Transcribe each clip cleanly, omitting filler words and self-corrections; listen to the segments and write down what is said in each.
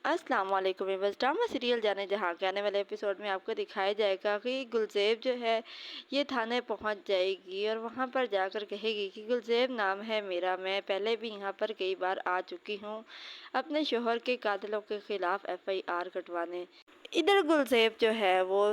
अस्सलाम वालेकुम viewers. Drama serial जाने जहाँ के आने वाले एपिसोड में आपको दिखाया जाएगा कि गुलज़ेब जो है ये थाने पहुँच जाएगी और वहाँ पर जाकर कहेगी कि गुलज़ेब नाम है मेरा, मैं पहले भी यहाँ पर कई बार आ चुकी हूँ अपने शोहर के कातिलों के खिलाफ एफआईआर कटवाने। इधर गुलज़ेब जो है वो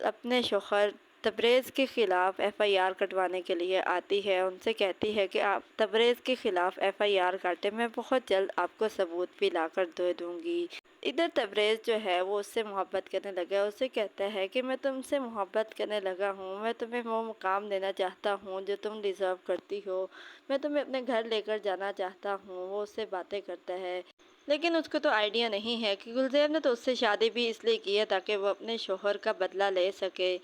अपने शोहर तबरेज़ के ख़िलाफ़ एफ़आईआर कटवाने के लिए आती है। उनसे कहती है कि आप तबरेज़ के ख़िलाफ़ एफ़आईआर काटें, मैं बहुत जल्द आपको सबूत भी लाकर दे दूँगी। इधर तबरेज़ जो है वो उससे मोहब्बत करने लगा है। उससे कहता है कि मैं तुमसे मोहब्बत करने लगा हूँ, मैं तुम्हें वो मुकाम देना चाहता हूँ जो तुम डिज़र्व करती हो, मैं तुम्हें अपने घर लेकर जाना चाहता हूँ। वो उससे बातें करता है, लेकिन उसको तो आइडिया नहीं है कि गुलज़ेब ने तो उससे शादी भी इसलिए की है ताकि वो अपने शोहर का बदला ले सके।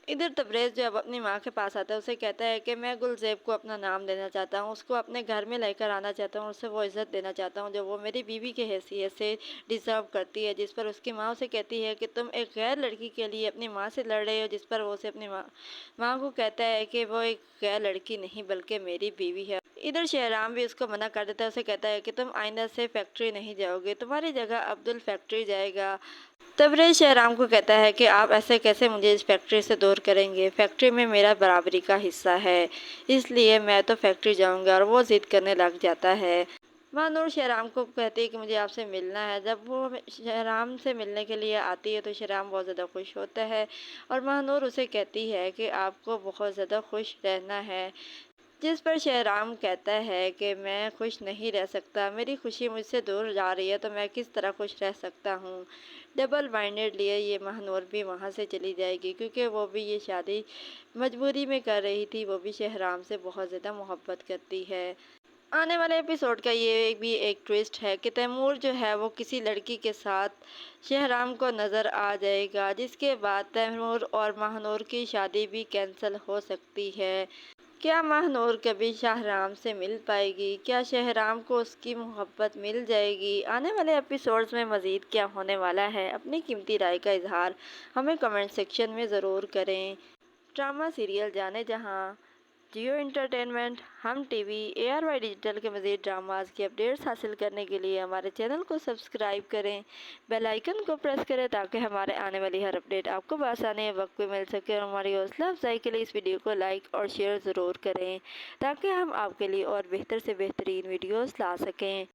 इधर तबरेज़ जब अपनी माँ के पास आता है, उसे कहता है कि मैं गुलज़ेब को अपना नाम देना चाहता हूँ, उसको अपने घर में लेकर आना चाहता हूँ, उसे वो इज़्ज़त देना चाहता हूँ जो वो मेरी बीवी की हैसियत से डिज़र्व करती है। जिस पर उसकी माँ उसे कहती है कि तुम एक गैर लड़की के लिए अपनी माँ से लड़ रहे हो, जिस पर वो उसे अपनी माँ को कहता है कि वो एक गैर लड़की नहीं बल्कि मेरी बीवी है। इधर शहराम भी उसको मना कर देता है। उसे कहता है कि तुम आइंदा से फैक्ट्री नहीं जाओगे, तुम्हारी जगह अब्दुल फैक्ट्री जाएगा। तबरेज़ शहराम को कहता है कि आप ऐसे कैसे मुझे इस फैक्ट्री से दूर करेंगे, फैक्ट्री में मेरा बराबरी का हिस्सा है, इसलिए मैं तो फैक्ट्री जाऊंगा। और वो ज़िद करने लग जाता है। महानूर शहराम को कहती है कि मुझे आपसे मिलना है। जब वो शहराम से मिलने के लिए आती है तो शहराम बहुत ज़्यादा खुश होता है और महानूर उसे कहती है कि आपको बहुत ज़्यादा खुश रहना है। जिस पर शहराम कहता है कि मैं खुश नहीं रह सकता, मेरी खुशी मुझसे दूर जा रही है तो मैं किस तरह खुश रह सकता हूँ। डबल माइंडेड लिए ये महानूर भी वहाँ से चली जाएगी क्योंकि वो भी ये शादी मजबूरी में कर रही थी। वो भी शहराम से बहुत ज़्यादा मोहब्बत करती है। आने वाले एपिसोड का ये भी एक ट्विस्ट है कि तैमूर जो है वो किसी लड़की के साथ शहराम को नज़र आ जाएगा, जिसके बाद तैमूर और महानूर की शादी भी कैंसिल हो सकती है। क्या महानूर कभी शाहराम से मिल पाएगी? क्या शहराम को उसकी मोहब्बत मिल जाएगी? आने वाले एपिसोड्स में मज़ीद क्या होने वाला है, अपनी कीमती राय का इजहार हमें कमेंट सेक्शन में ज़रूर करें। ड्रामा सीरियल जाने जहाँ जियो एंटरटेनमेंट, हम टीवी, ARY डिजिटल के मज़ीद ड्रामाज की अपडेट्स हासिल करने के लिए हमारे चैनल को सब्सक्राइब करें, बेल आइकन को प्रेस करें ताकि हमारे आने वाली हर अपडेट आपको बआसानी वक्त पे मिल सके। और हमारी हौसला अफजाई के लिए इस वीडियो को लाइक और शेयर ज़रूर करें ताकि हम आपके लिए और बेहतर से बेहतरीन वीडियोस ला सकें।